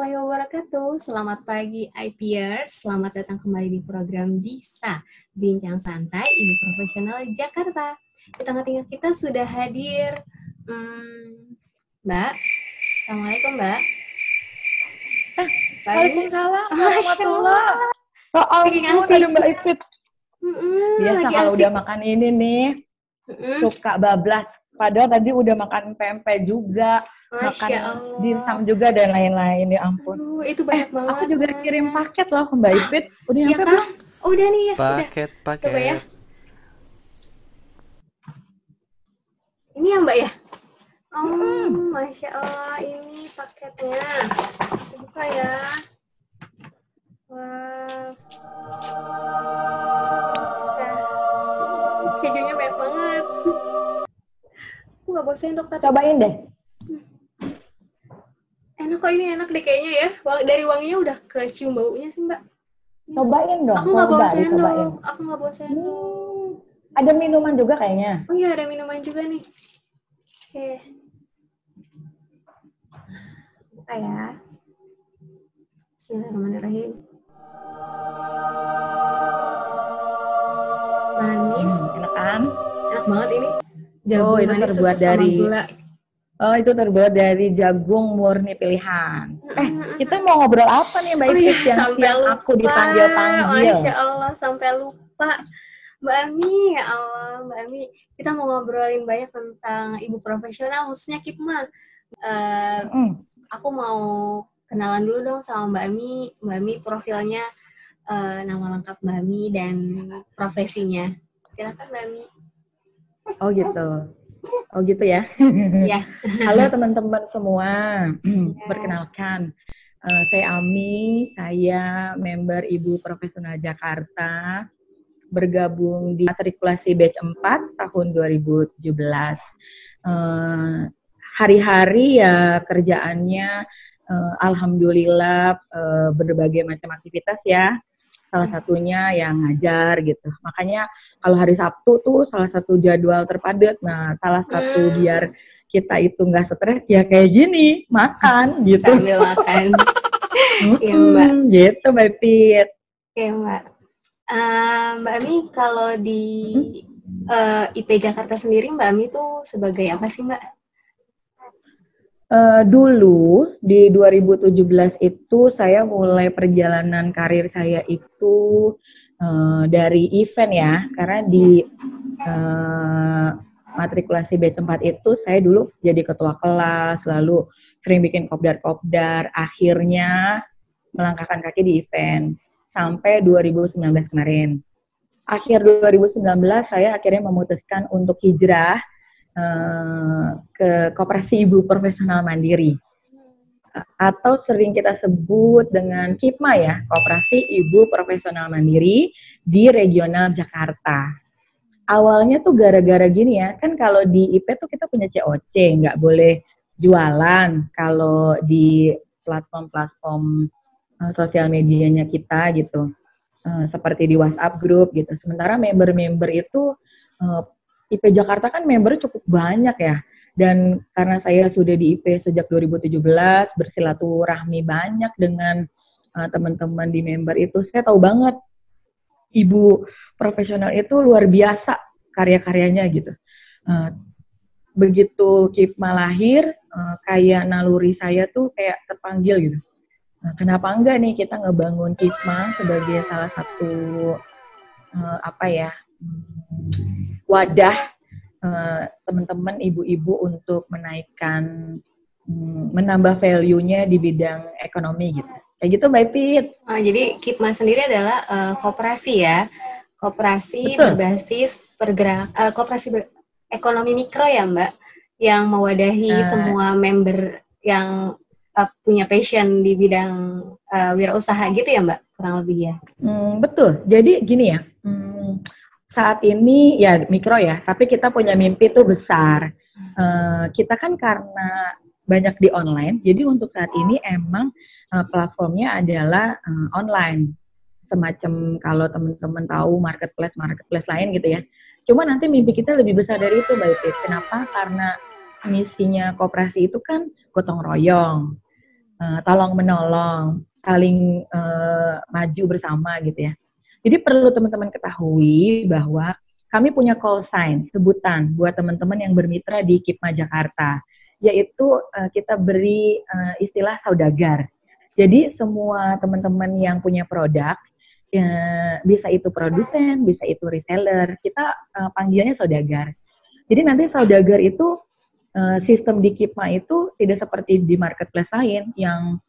warahmatullahi wabarakatuh. Selamat pagi IPers. Selamat datang kembali di program Bisa Bincang Santai Ibu Profesional Jakarta. Di tengah-tengah kita sudah hadir Mbak. Assalamualaikum Mbak. Waalaikumsalam warahmatullahi. Oh ampun, ada Mbak Ipit. Biasa kalau udah makan ini nih, suka bablas. Padahal tadi udah makan pempek juga, makan dimsum juga dan lain-lain. Ya ampun. Aduh, itu banyak banget. Aku juga kirim paket loh ke Mbak Ipit. Udah nyampe belum? Oh, udah nih ya. Paket. Coba ya. Ini ya Mbak ya? Oh, Masya Allah, ini paketnya. Buka ya. Wah. Kejunya banyak banget. Aku nggak bosan dok, tapi cobain deh. Enak kok, ini enak deh kayaknya ya. Dari wanginya udah kecium baunya sih Mbak. Cobain dong. Aku nggak bawa sendok. Aku nggak bawa sendok. Ada minuman juga kayaknya. Oh iya, ada minuman juga nih. Oke. Buka ya. Bismillahirrahmanirrahim. Manis. Enak kan? Enak banget ini. Jagung itu manis terbuat susu dari sama gula. Oh, itu terbuat dari jagung murni pilihan. Kita mau ngobrol apa nih Mbak Ipit yang aku dipanggil-panggil? Masya Allah, sampai lupa. Mbak Ami, ya Allah, Mbak Ami. Kita mau ngobrolin banyak tentang ibu profesional, khususnya Kipma. Aku mau kenalan dulu dong sama Mbak Ami. Mbak Ami profilnya, nama lengkap Mbak Ami dan profesinya. Silakan Mbak Ami. Oh gitu ya. Iya. Halo teman-teman semua. Perkenalkan, saya Ami. Saya member Ibu Profesional Jakarta. Bergabung di matrikulasi batch 4 tahun 2017. Hari-hari ya kerjaannya alhamdulillah berbagai macam aktivitas ya. Salah satunya yang ngajar gitu. Makanya kalau hari Sabtu tuh salah satu jadwal terpadat. Nah, salah satu biar kita itu nggak stres ya kayak gini, makan gitu. Sambil makan. Iya Mbak. Gitu Mbak Pit. Oke Mbak. Mbak Ami kalau di IP Jakarta sendiri Mbak Ami tuh sebagai apa sih Mbak? Dulu di 2017 itu saya mulai perjalanan karir saya itu dari event ya, karena di matrikulasi batch 4 itu saya dulu jadi ketua kelas, lalu sering bikin kopdar, akhirnya melangkahkan kaki di event sampai 2019 kemarin. Akhir 2019 saya akhirnya memutuskan untuk hijrah ke Koperasi Ibu Profesional Mandiri atau sering kita sebut dengan KIPMA ya, Koperasi Ibu Profesional Mandiri di Regional Jakarta. Awalnya tuh gara-gara gini ya, kan kalau di IP tuh kita punya COC, nggak boleh jualan kalau di platform-platform sosial medianya kita gitu, seperti di WhatsApp group gitu. Sementara member-member itu IP Jakarta kan membernya cukup banyak ya, dan karena saya sudah di IP sejak 2017, bersilaturahmi banyak dengan teman-teman di member itu, saya tahu banget ibu profesional itu luar biasa karya-karyanya gitu. Begitu Kipma lahir, kayak naluri saya tuh kayak terpanggil gitu. Nah, kenapa enggak nih kita ngebangun Kipma sebagai salah satu wadah teman-teman ibu-ibu untuk menaikkan, menambah value-nya di bidang ekonomi gitu. Kayak gitu Mbak Pit. Jadi Kipma sendiri adalah koperasi ya, koperasi berbasis koperasi ekonomi mikro ya Mbak, yang mewadahi semua member yang punya passion di bidang wirausaha gitu ya Mbak, kurang lebih ya. Betul. Jadi gini ya. Saat ini ya mikro ya, tapi kita punya mimpi tuh besar. Kita kan karena banyak di online, jadi untuk saat ini emang platformnya adalah online. Semacam kalau teman-teman tahu marketplace lain gitu ya. Cuma nanti mimpi kita lebih besar dari itu, Mbak Ipit. Kenapa? Karena misinya koperasi itu kan gotong royong. tolong menolong, saling maju bersama gitu ya. Jadi perlu teman-teman ketahui bahwa kami punya call sign, sebutan buat teman-teman yang bermitra di KIPMA Jakarta, yaitu kita beri istilah saudagar. Jadi semua teman-teman yang punya produk, bisa itu produsen, bisa itu reseller, kita panggilnya saudagar. Jadi nanti saudagar itu sistem di KIPMA itu tidak seperti di marketplace lain yang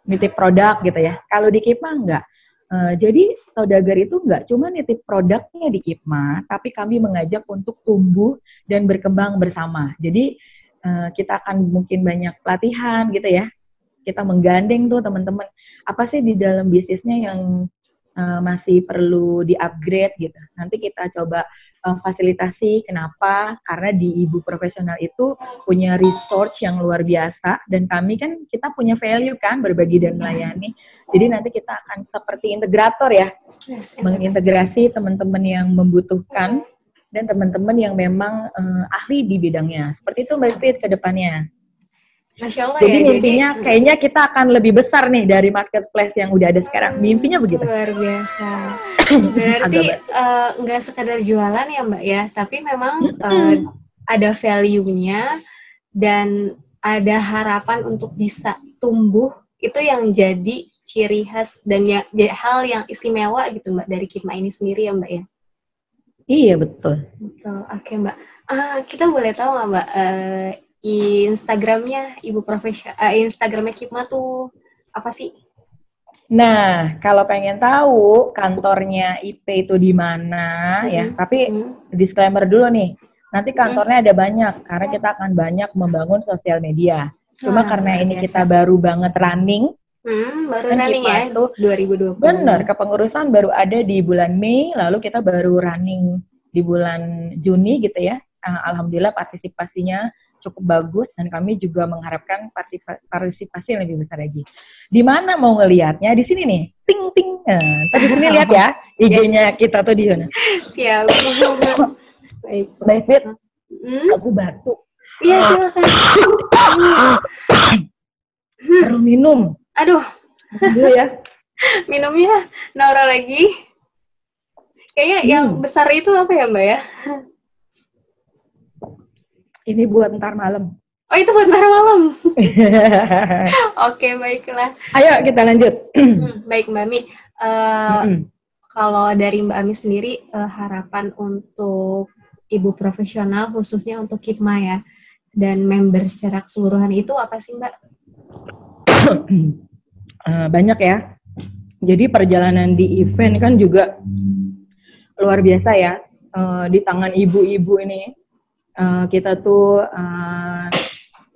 nitip produk gitu ya. Kalau di KIPMA enggak. Jadi saudagar itu enggak cuma nitip produknya di KIPMA, tapi kami mengajak untuk tumbuh dan berkembang bersama. Jadi kita akan mungkin banyak pelatihan gitu ya. Kita menggandeng tuh teman-teman, apa sih di dalam bisnisnya yang masih perlu di-upgrade gitu. Nanti kita coba fasilitasi. Kenapa? Karena di Ibu Profesional itu punya resource yang luar biasa, dan kami kan kita punya value kan, berbagi dan melayani. Jadi nanti kita akan seperti integrator ya, mengintegrasi teman-teman yang membutuhkan dan teman-teman yang memang ahli di bidangnya. Seperti itu Mbak Fit ke depannya. Masya Allah. Jadi mimpinya kayaknya kita akan lebih besar nih dari marketplace yang udah ada sekarang. Mimpinya begitu. Luar biasa. Berarti nggak sekadar jualan ya Mbak ya, tapi memang ada value-nya dan ada harapan untuk bisa tumbuh. Itu yang jadi ciri khas dan hal yang istimewa gitu Mbak dari KIPMA ini sendiri ya Mbak ya. Iya betul. Betul. Oke Mbak. Kita boleh tahu nggak Mbak Instagramnya Ibu Profesional, Instagramnya KIPMA tuh apa sih? Nah, kalau pengen tahu kantornya IP itu di mana ya, tapi disclaimer dulu nih. Nanti kantornya ada banyak karena kita akan banyak membangun sosial media. Cuma karena ini kita baru banget running. Baru running ya, 2020. Bener, kepengurusan baru ada di bulan Mei, lalu kita baru running di bulan Juni gitu ya. Alhamdulillah partisipasinya cukup bagus dan kami juga mengharapkan partisipasi yang lebih besar lagi. Di mana mau ngelihatnya? Di sini nih, ting ting. Tadi sini lihat ya, IG-nya kita tuh di sana. Siap. Baik. David, aku batuk. Iya silakan. Perlu minum. Aduh. Dulu ya. Minumnya naruh lagi. Kayaknya yang besar itu apa ya Mbak ya? Ini buat ntar malam. Oh itu buat ntar malam. Oke baiklah. Ayo kita lanjut. Baik Mbak Mi. Kalau dari Mbak Ami sendiri harapan untuk Ibu Profesional khususnya untuk KIPMA ya dan member secara keseluruhan itu apa sih Mbak? Banyak ya. Jadi perjalanan di event kan juga luar biasa ya. Di tangan ibu-ibu ini kita tuh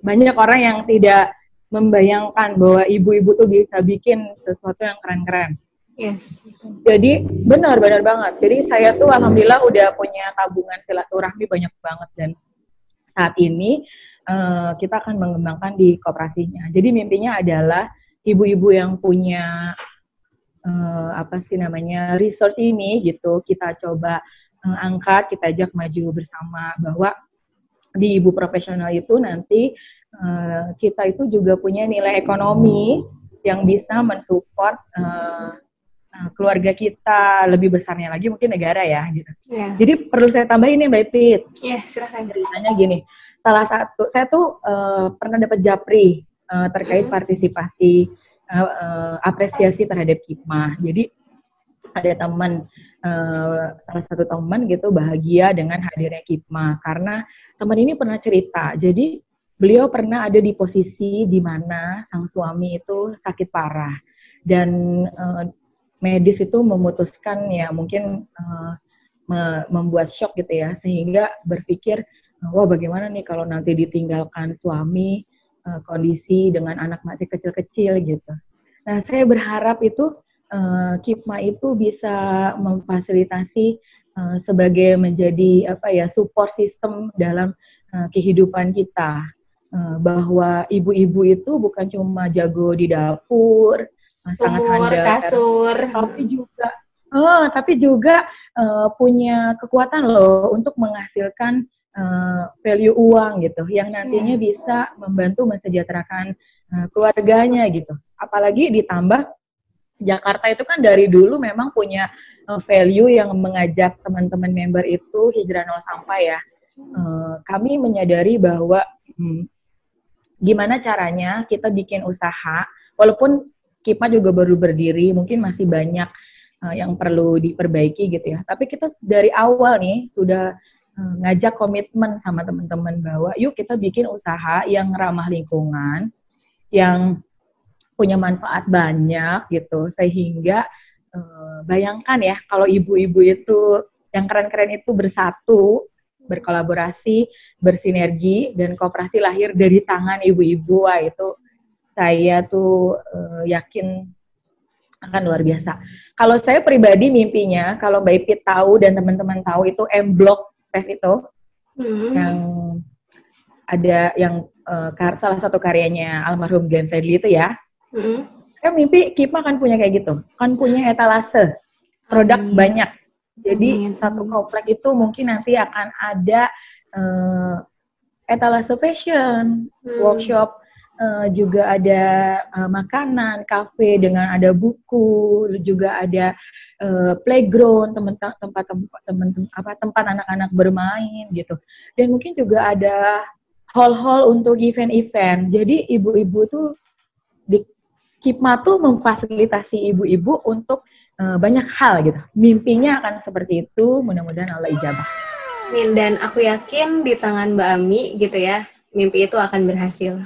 banyak orang yang tidak membayangkan bahwa ibu-ibu tuh bisa bikin sesuatu yang keren-keren. Yes, betul. Jadi benar banget. Jadi saya tuh alhamdulillah udah punya tabungan silaturahmi banyak banget dan saat ini kita akan mengembangkan di koperasinya. Jadi mimpinya adalah ibu-ibu yang punya resource ini gitu kita coba angkat, kita ajak maju bersama bahwa di Ibu Profesional itu nanti kita itu juga punya nilai ekonomi yang bisa mensupport keluarga kita, lebih besarnya lagi mungkin negara ya gitu. Yeah. Jadi perlu saya tambahin nih Mbak Pit. Iya, silakan. Ceritanya gini, salah satu saya tuh pernah dapat japri terkait partisipasi apresiasi terhadap KIPMA. Jadi ada teman salah satu teman gitu bahagia dengan hadirnya KIPMA karena teman ini pernah cerita. Jadi beliau pernah ada di posisi di mana sang suami itu sakit parah dan medis itu memutuskan ya mungkin membuat shock gitu ya sehingga berpikir wah bagaimana nih kalau nanti ditinggalkan suami kondisi dengan anak masih kecil-kecil gitu. Nah saya berharap itu KIPMA itu bisa memfasilitasi sebagai menjadi support system dalam kehidupan kita bahwa ibu-ibu itu bukan cuma jago di dapur sangat handal kasur tapi juga punya kekuatan loh untuk menghasilkan value uang gitu yang nantinya bisa membantu mensejahterakan keluarganya gitu. Apalagi ditambah Jakarta itu kan dari dulu memang punya value yang mengajak teman-teman member itu hijrah nol sampah ya. Kami menyadari bahwa gimana caranya kita bikin usaha, walaupun KIPMA juga baru berdiri, mungkin masih banyak yang perlu diperbaiki gitu ya. Tapi kita dari awal nih sudah ngajak komitmen sama teman-teman bahwa yuk kita bikin usaha yang ramah lingkungan, yang punya manfaat banyak gitu, sehingga bayangkan ya kalau ibu-ibu itu yang keren-keren itu bersatu, berkolaborasi, bersinergi, dan koperasi lahir dari tangan ibu-ibu. Wah, itu saya tuh yakin akan luar biasa. Kalau saya pribadi mimpinya, kalau Mbak Ipit tahu dan teman-teman tahu itu M-Block Fest itu, yang ada yang salah satu karyanya almarhum Glenn Fredly itu ya, kan mimpi KIPMA kan punya kayak gitu, kan punya etalase produk banyak. Jadi satu komplek itu mungkin nanti akan ada etalase fashion, workshop, juga ada makanan, kafe dengan ada buku, juga ada playground, tempat anak-anak bermain gitu. Dan mungkin juga ada hall-hall untuk event-event. Jadi ibu-ibu tuh di KIPMA tuh memfasilitasi ibu-ibu untuk banyak hal gitu. Mimpinya akan seperti itu, mudah-mudahan Allah ijabah. Dan aku yakin di tangan Mbak Ami gitu ya, mimpi itu akan berhasil.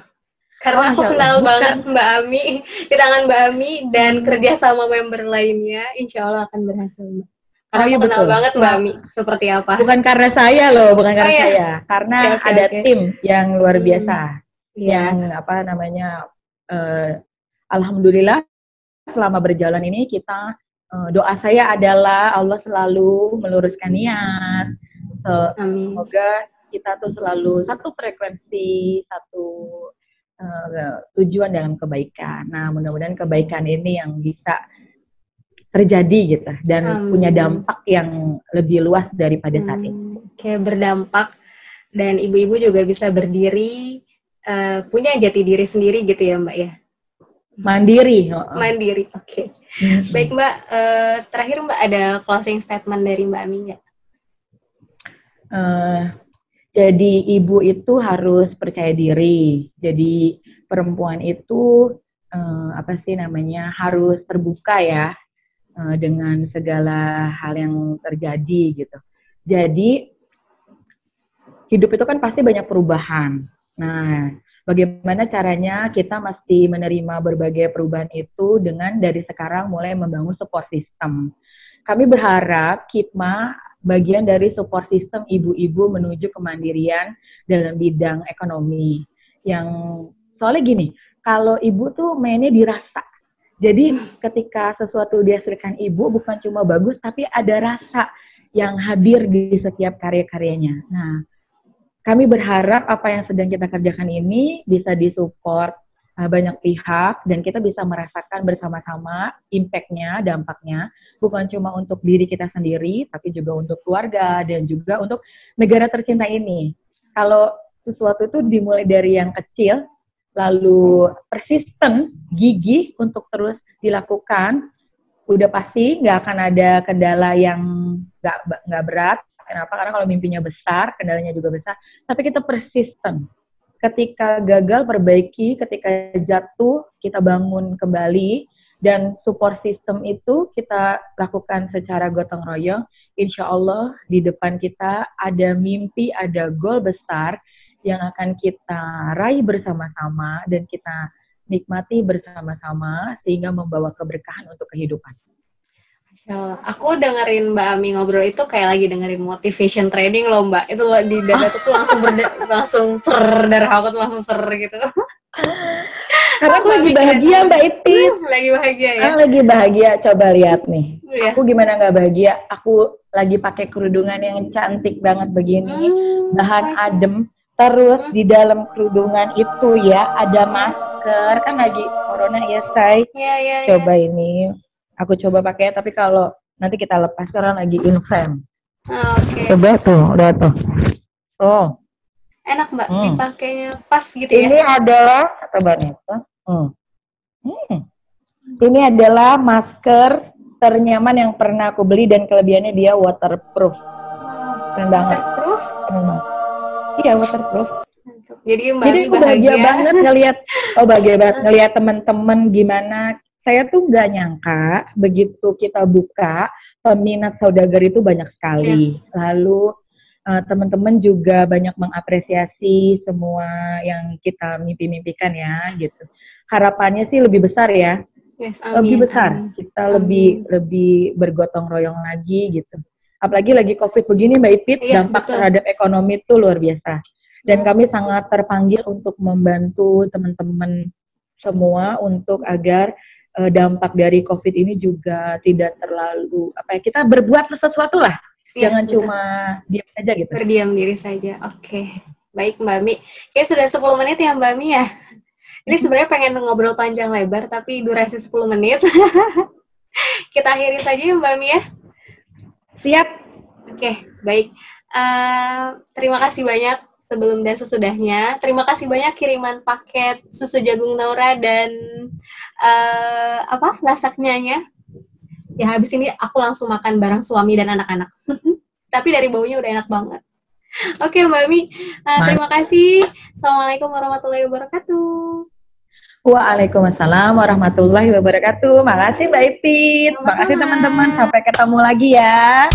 Karena aku kenal banget Mbak Ami, di tangan Mbak Ami dan kerja sama member lainnya, insya Allah akan berhasil. Karena aku kenal banget Mbak Ami, seperti apa. Bukan karena saya loh, bukan karena saya. Karena ada tim yang luar biasa. Yang apa namanya, alhamdulillah selama berjalan ini kita, doa saya adalah Allah selalu meluruskan niat. Semoga kita tuh selalu satu frekuensi, satu tujuan dalam kebaikan. Nah, mudah-mudahan kebaikan ini yang bisa terjadi gitu dan punya dampak yang lebih luas daripada saat ini. Kayak berdampak dan ibu-ibu juga bisa berdiri, punya jati diri sendiri gitu ya Mbak ya. Mandiri. Mandiri, oke. Baik Mbak, terakhir Mbak ada closing statement dari Mbak Ami nggak? Jadi ibu itu harus percaya diri. Jadi perempuan itu harus terbuka ya dengan segala hal yang terjadi gitu. Jadi hidup itu kan pasti banyak perubahan. Nah, bagaimana caranya kita mesti menerima berbagai perubahan itu dengan dari sekarang mulai membangun support system. Kami berharap KIPMA bagian dari support system ibu-ibu menuju kemandirian dalam bidang ekonomi. Yang soalnya gini, kalau ibu tuh mainnya dirasa. Jadi ketika sesuatu dihasilkan ibu bukan cuma bagus, tapi ada rasa yang hadir di setiap karya-karyanya. Nah, kami berharap apa yang sedang kita kerjakan ini bisa disupport banyak pihak dan kita bisa merasakan bersama-sama impact-nya, dampaknya, bukan cuma untuk diri kita sendiri, tapi juga untuk keluarga dan juga untuk negara tercinta ini. Kalau sesuatu itu dimulai dari yang kecil, lalu persisten, gigih untuk terus dilakukan, udah pasti nggak akan ada kendala yang nggak berat. Kenapa? Karena kalau mimpinya besar, kendalanya juga besar, tapi kita persisten. Ketika gagal, perbaiki, ketika jatuh, kita bangun kembali, dan support system itu kita lakukan secara gotong royong. Insya Allah di depan kita ada mimpi, ada goal besar yang akan kita raih bersama-sama dan kita nikmati bersama-sama sehingga membawa keberkahan untuk kehidupan. Aku dengerin Mbak Ami ngobrol itu kayak lagi dengerin motivation training loh Mbak. Itu loh di dada tuh langsung langsung darah aku tuh langsung gitu. Karena aku lagi bahagia Mbak Ipit. Lagi bahagia ya? Lagi bahagia, coba lihat nih. Aku gimana gak bahagia? Aku lagi pakai kerudungan yang cantik banget begini. Bahan adem. Terus di dalam kerudungan itu ya ada masker. Kan lagi corona ya say. Coba ini. Aku coba pakai, tapi kalau nanti kita lepas karena lagi in frame. Coba tuh, udah tuh. Enak Mbak, dipakainya pas gitu ya? Ini adalah, coba nih, Hmm. Hmm. Ini adalah masker ternyaman yang pernah aku beli dan kelebihannya dia waterproof. Keren banget. Waterproof? Keren banget. Iya, waterproof. Jadi Mbak Jadi Ami aku bahagia bahagia. banget bahagia banget ngelihat teman-teman gimana. Saya tuh nggak nyangka begitu kita buka, peminat saudagar itu banyak sekali. Lalu teman-teman juga banyak mengapresiasi semua yang kita mimpi-mimpikan ya, gitu. Harapannya sih lebih besar ya, Yes, lebih besar. amin. Kita lebih bergotong royong lagi gitu. Apalagi lagi COVID begini Mbak Ipit, dampak terhadap ekonomi itu luar biasa. Dan kami sangat terpanggil untuk membantu teman-teman semua untuk agar dampak dari COVID ini juga tidak terlalu kita berbuat sesuatu lah. Jangan cuma diam saja gitu. Berdiam diri saja. Oke. Baik Mbak Mi. Kayak sudah 10 menit ya Mbak Mi ya. Ini sebenarnya pengen ngobrol panjang lebar tapi durasi 10 menit. Kita akhiri saja ya Mbak Mi ya. Siap. Oke, baik. Terima kasih banyak sebelum dan sesudahnya. Terima kasih banyak kiriman paket susu jagung Naura dan lasagna-nya. Ya habis ini aku langsung makan bareng suami dan anak-anak. Tapi dari baunya udah enak banget. Oke Mbak Mi, terima kasih. Assalamualaikum warahmatullahi wabarakatuh. Waalaikumsalam warahmatullahi wabarakatuh. Makasih Mbak Ipit. Makasih teman-teman. Sampai ketemu lagi ya.